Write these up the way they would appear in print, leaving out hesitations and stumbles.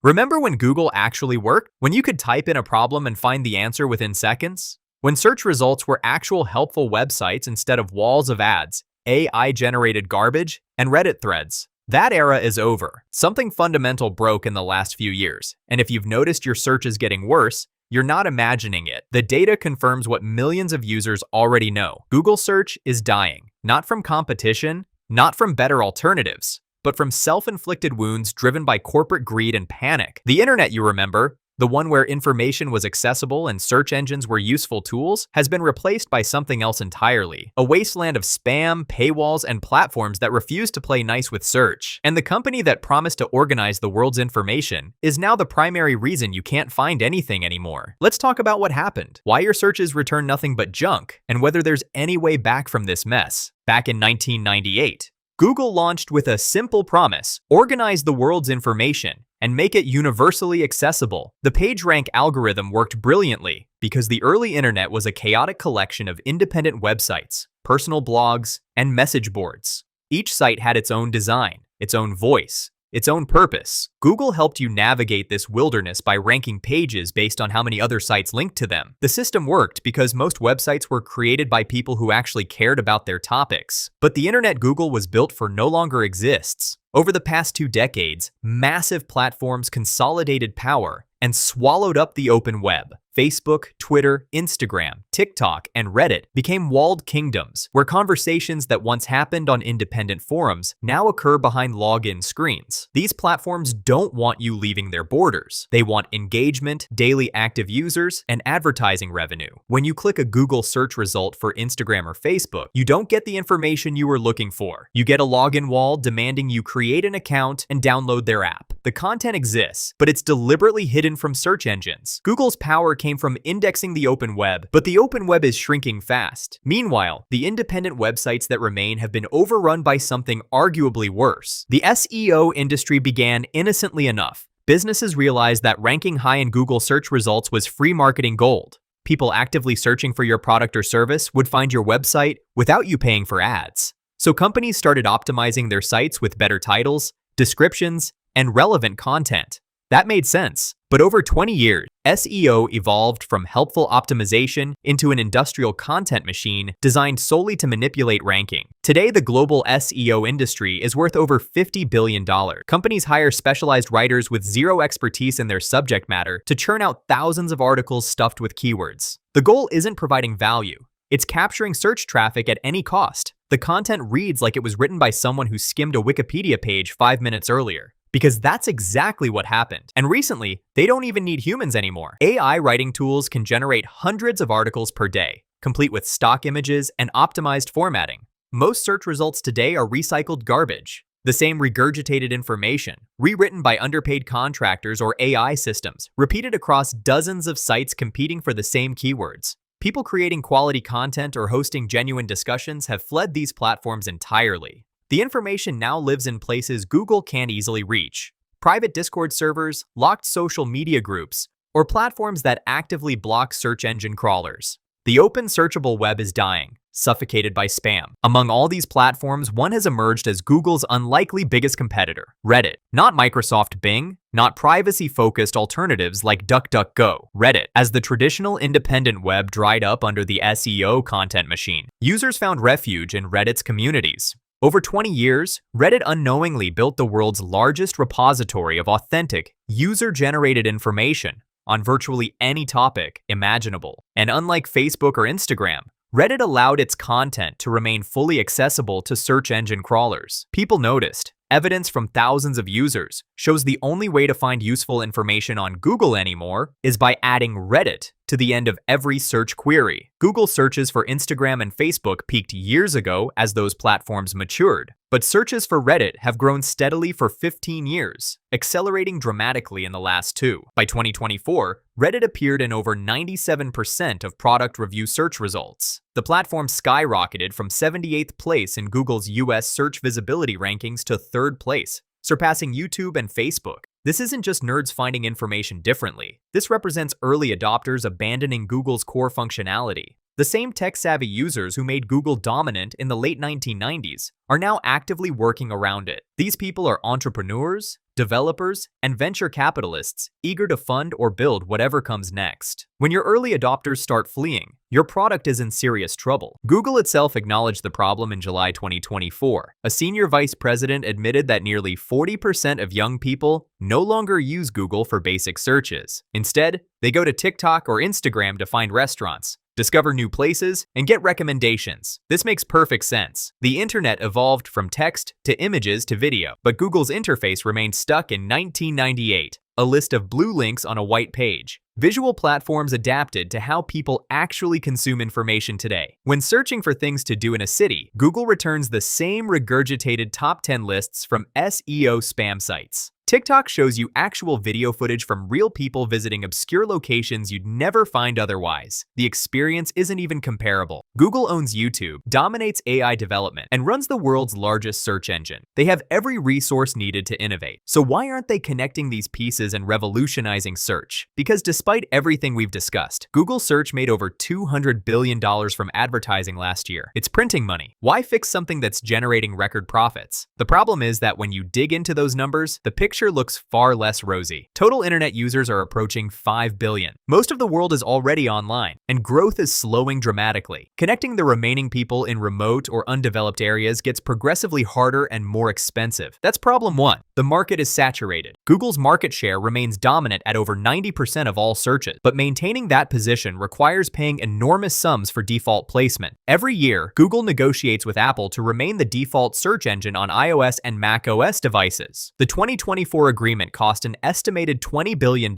Remember when Google actually worked? When you could type in a problem and find the answer within seconds? When search results were actual helpful websites instead of walls of ads, AI-generated garbage, and Reddit threads? That era is over. Something fundamental broke in the last few years, and if you've noticed your search is getting worse, you're not imagining it. The data confirms what millions of users already know. Google search is dying, not from competition, not from better alternatives, but from self-inflicted wounds driven by corporate greed and panic. The internet, you remember, the one where information was accessible and search engines were useful tools, has been replaced by something else entirely. A wasteland of spam, paywalls, and platforms that refuse to play nice with search. And the company that promised to organize the world's information is now the primary reason you can't find anything anymore. Let's talk about what happened, why your searches return nothing but junk, and whether there's any way back from this mess. Back in 1998, Google launched with a simple promise: organize the world's information and make it universally accessible. The PageRank algorithm worked brilliantly because the early internet was a chaotic collection of independent websites, personal blogs, and message boards. Each site had its own design, its own voice, its own purpose. Google helped you navigate this wilderness by ranking pages based on how many other sites linked to them. The system worked because most websites were created by people who actually cared about their topics. But the internet Google was built for no longer exists. Over the past 2 decades, massive platforms consolidated power and swallowed up the open web. Facebook, Twitter, Instagram, TikTok, and Reddit became walled kingdoms where conversations that once happened on independent forums now occur behind login screens. These platforms don't want you leaving their borders. They want engagement, daily active users, and advertising revenue. When you click a Google search result for Instagram or Facebook, you don't get the information you were looking for. You get a login wall demanding you create an account and download their app. The content exists, but it's deliberately hidden from search engines. Google's power came from indexing the open web, but the open web is shrinking fast. Meanwhile, the independent websites that remain have been overrun by something arguably worse. The SEO industry began innocently enough. Businesses realized that ranking high in Google search results was free marketing gold. People actively searching for your product or service would find your website without you paying for ads. So companies started optimizing their sites with better titles, descriptions, and relevant content. That made sense. But over 20 years, SEO evolved from helpful optimization into an industrial content machine designed solely to manipulate ranking. Today, the global SEO industry is worth over $50 billion. Companies hire specialized writers with zero expertise in their subject matter to churn out thousands of articles stuffed with keywords. The goal isn't providing value. It's capturing search traffic at any cost. The content reads like it was written by someone who skimmed a Wikipedia page 5 minutes earlier. Because that's exactly what happened. And recently, they don't even need humans anymore. AI writing tools can generate hundreds of articles per day, complete with stock images and optimized formatting. Most search results today are recycled garbage. The same regurgitated information, rewritten by underpaid contractors or AI systems, repeated across dozens of sites competing for the same keywords. People creating quality content or hosting genuine discussions have fled these platforms entirely. The information now lives in places Google can't easily reach: private Discord servers, locked social media groups, or platforms that actively block search engine crawlers. The open searchable web is dying, suffocated by spam. Among all these platforms, one has emerged as Google's unlikely biggest competitor: Reddit. Not Microsoft Bing, not privacy-focused alternatives like DuckDuckGo. Reddit. As the traditional independent web dried up under the SEO content machine, users found refuge in Reddit's communities. Over 20 years, Reddit unknowingly built the world's largest repository of authentic, user-generated information on virtually any topic imaginable. And unlike Facebook or Instagram, Reddit allowed its content to remain fully accessible to search engine crawlers. People noticed. Evidence from thousands of users shows the only way to find useful information on Google anymore is by adding Reddit to the end of every search query. Google searches for Instagram and Facebook peaked years ago as those platforms matured, but searches for Reddit have grown steadily for 15 years, accelerating dramatically in the last 2. By 2024, Reddit appeared in over 97% of product review search results. The platform skyrocketed from 78th place in Google's US search visibility rankings to 3rd place, surpassing YouTube and Facebook. This isn't just nerds finding information differently. This represents early adopters abandoning Google's core functionality. The same tech-savvy users who made Google dominant in the late 1990s are now actively working around it. These people are entrepreneurs, developers, and venture capitalists eager to fund or build whatever comes next. When your early adopters start fleeing, your product is in serious trouble. Google itself acknowledged the problem in July 2024. A senior vice president admitted that nearly 40% of young people no longer use Google for basic searches. Instead, they go to TikTok or Instagram to find restaurants, discover new places, and get recommendations. This makes perfect sense. The internet evolved from text to images to video, but Google's interface remained stuck in 1998, a list of blue links on a white page. Visual platforms adapted to how people actually consume information today. When searching for things to do in a city, Google returns the same regurgitated top 10 lists from SEO spam sites. TikTok shows you actual video footage from real people visiting obscure locations you'd never find otherwise. The experience isn't even comparable. Google owns YouTube, dominates AI development, and runs the world's largest search engine. They have every resource needed to innovate. So why aren't they connecting these pieces and revolutionizing search? Because despite everything we've discussed, Google Search made over $200 billion from advertising last year. It's printing money. Why fix something that's generating record profits? The problem is that when you dig into those numbers, the picture looks far less rosy. Total internet users are approaching 5 billion. Most of the world is already online, and growth is slowing dramatically. Connecting the remaining people in remote or undeveloped areas gets progressively harder and more expensive. That's problem one. The market is saturated. Google's market share remains dominant at over 90% of all searches, but maintaining that position requires paying enormous sums for default placement. Every year, Google negotiates with Apple to remain the default search engine on iOS and macOS devices. The 2024 agreement cost an estimated $20 billion,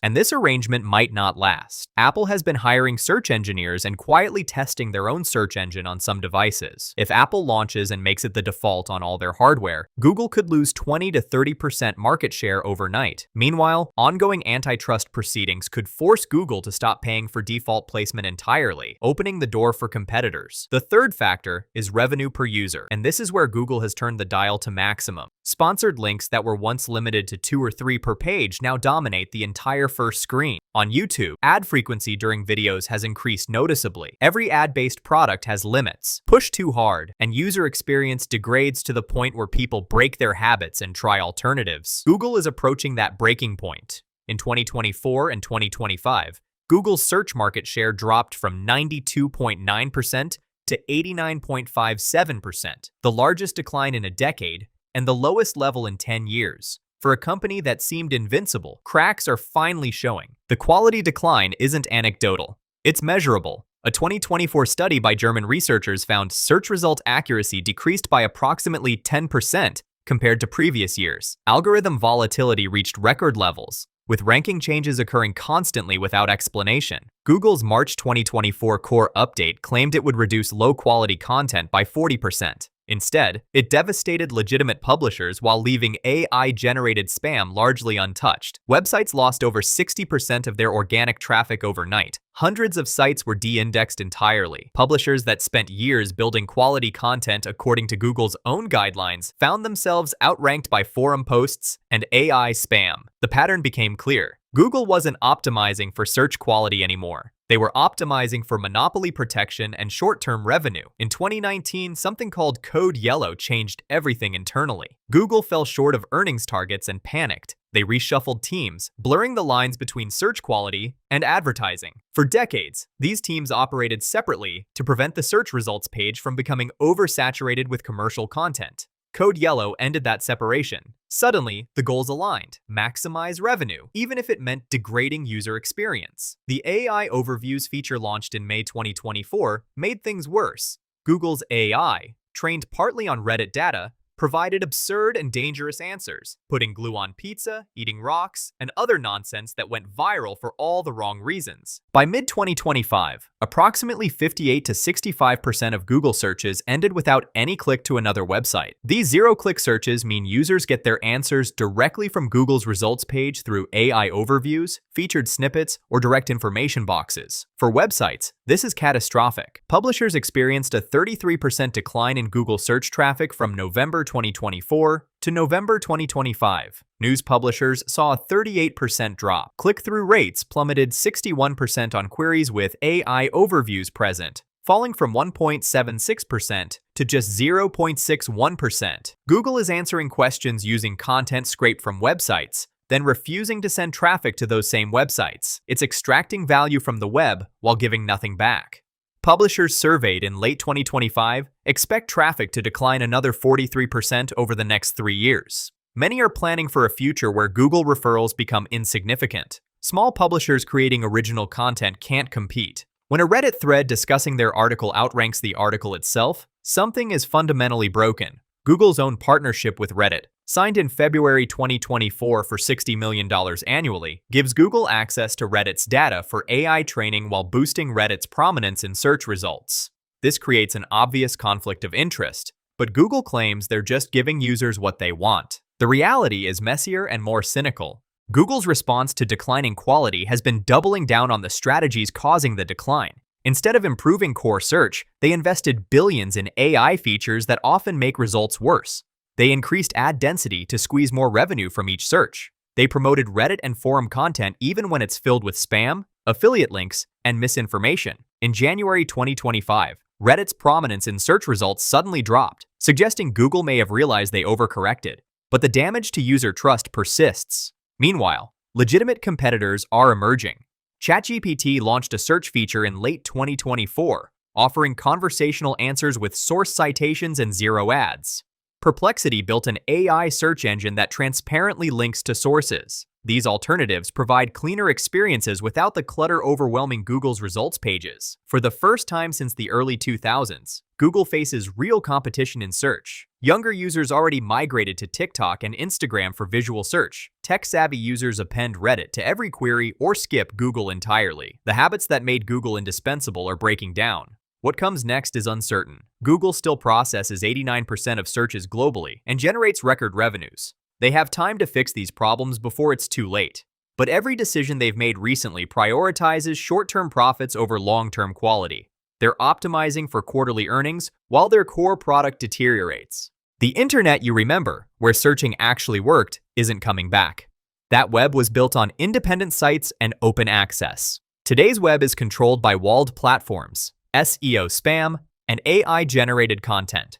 and this arrangement might not last. Apple has been hiring search engineers and quietly testing their own search engine on some devices. If Apple launches and makes it the default on all their hardware, Google could lose 20 to 30% market share overnight. Meanwhile, ongoing antitrust proceedings could force Google to stop paying for default placement entirely, opening the door for competitors. The third factor is revenue per user, and this is where Google has turned the dial to maximum. Sponsored links that were once limited to 2 or 3 per page now dominate the entire first screen. On YouTube, ad frequency during videos has increased noticeably. Every ad-based product has limits. Push too hard, and user experience degrades to the point where people break their habits and try alternatives. Google is approaching that breaking point. In 2024 and 2025, Google's search market share dropped from 92.9% to 89.57%, the largest decline in a decade and the lowest level in 10 years. For a company that seemed invincible, cracks are finally showing. The quality decline isn't anecdotal. It's measurable. A 2024 study by German researchers found search result accuracy decreased by approximately 10% compared to previous years. Algorithm volatility reached record levels, with ranking changes occurring constantly without explanation. Google's March 2024 core update claimed it would reduce low-quality content by 40%. Instead, it devastated legitimate publishers while leaving AI-generated spam largely untouched. Websites lost over 60% of their organic traffic overnight. Hundreds of sites were de-indexed entirely. Publishers that spent years building quality content according to Google's own guidelines found themselves outranked by forum posts and AI spam. The pattern became clear. Google wasn't optimizing for search quality anymore. They were optimizing for monopoly protection and short-term revenue. In 2019, something called Code Yellow changed everything internally. Google fell short of earnings targets and panicked. They reshuffled teams, blurring the lines between search quality and advertising. For decades, these teams operated separately to prevent the search results page from becoming oversaturated with commercial content. Code Yellow ended that separation. Suddenly, the goals aligned: maximize revenue, even if it meant degrading user experience. The AI Overviews feature launched in May 2024 made things worse. Google's AI, trained partly on Reddit data, provided absurd and dangerous answers, putting glue on pizza, eating rocks, and other nonsense that went viral for all the wrong reasons. By mid-2025, approximately 58 to 65% of Google searches ended without any click to another website. These zero-click searches mean users get their answers directly from Google's results page through AI overviews, featured snippets, or direct information boxes. For websites, This is catastrophic. Publishers experienced a 33% decline in Google search traffic from November 2024 to November 2025. News publishers saw a 38% drop. Click-through rates plummeted 61% on queries with AI overviews present, falling from 1.76% to just 0.61%. Google is answering questions using content scraped from websites, then refusing to send traffic to those same websites. It's extracting value from the web while giving nothing back. Publishers surveyed in late 2025 expect traffic to decline another 43% over the next 3 years. Many are planning for a future where Google referrals become insignificant. Small publishers creating original content can't compete. When a Reddit thread discussing their article outranks the article itself, something is fundamentally broken. Google's own partnership with Reddit, signed in February 2024 for $60 million annually, gives Google access to Reddit's data for AI training while boosting Reddit's prominence in search results. This creates an obvious conflict of interest, but Google claims they're just giving users what they want. The reality is messier and more cynical. Google's response to declining quality has been doubling down on the strategies causing the decline. Instead of improving core search, they invested billions in AI features that often make results worse. They increased ad density to squeeze more revenue from each search. They promoted Reddit and forum content even when it's filled with spam, affiliate links, and misinformation. In January 2025, Reddit's prominence in search results suddenly dropped, suggesting Google may have realized they overcorrected. But the damage to user trust persists. Meanwhile, legitimate competitors are emerging. ChatGPT launched a search feature in late 2024, offering conversational answers with source citations and zero ads. Perplexity built an AI search engine that transparently links to sources. These alternatives provide cleaner experiences without the clutter overwhelming Google's results pages. For the first time since the early 2000s, Google faces real competition in search. Younger users already migrated to TikTok and Instagram for visual search. Tech-savvy users append Reddit to every query or skip Google entirely. The habits that made Google indispensable are breaking down. What comes next is uncertain. Google still processes 89% of searches globally and generates record revenues. They have time to fix these problems before it's too late. But every decision they've made recently prioritizes short-term profits over long-term quality. They're optimizing for quarterly earnings while their core product deteriorates. The internet you remember, where searching actually worked, isn't coming back. That web was built on independent sites and open access. Today's web is controlled by walled platforms, SEO spam, and AI-generated content.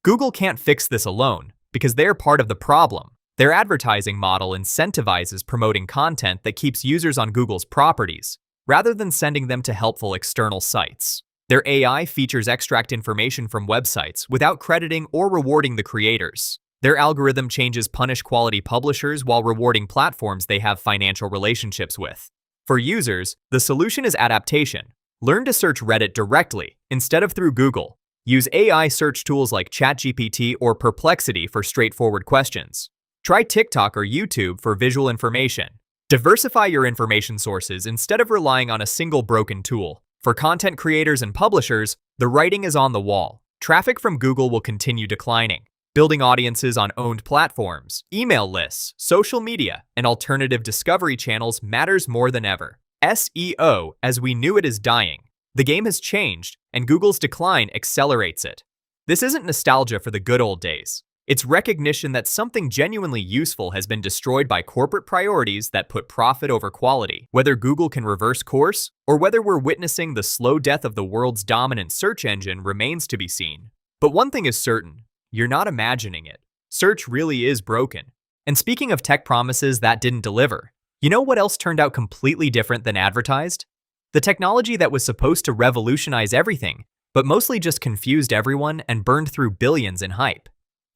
Google can't fix this alone because they're part of the problem. Their advertising model incentivizes promoting content that keeps users on Google's properties, rather than sending them to helpful external sites. Their AI features extract information from websites without crediting or rewarding the creators. Their algorithm changes punish quality publishers while rewarding platforms they have financial relationships with. For users, the solution is adaptation. Learn to search Reddit directly instead of through Google. Use AI search tools like ChatGPT or Perplexity for straightforward questions. Try TikTok or YouTube for visual information. Diversify your information sources instead of relying on a single broken tool. For content creators and publishers, the writing is on the wall. Traffic from Google will continue declining. Building audiences on owned platforms, email lists, social media, and alternative discovery channels matters more than ever. SEO, as we knew it, is dying. The game has changed, and Google's decline accelerates it. This isn't nostalgia for the good old days. It's recognition that something genuinely useful has been destroyed by corporate priorities that put profit over quality. Whether Google can reverse course, or whether we're witnessing the slow death of the world's dominant search engine remains to be seen. But one thing is certain, you're not imagining it. Search really is broken. And speaking of tech promises that didn't deliver, you know what else turned out completely different than advertised? The technology that was supposed to revolutionize everything, but mostly just confused everyone and burned through billions in hype.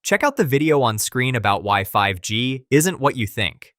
Check out the video on screen about why 5G isn't what you think.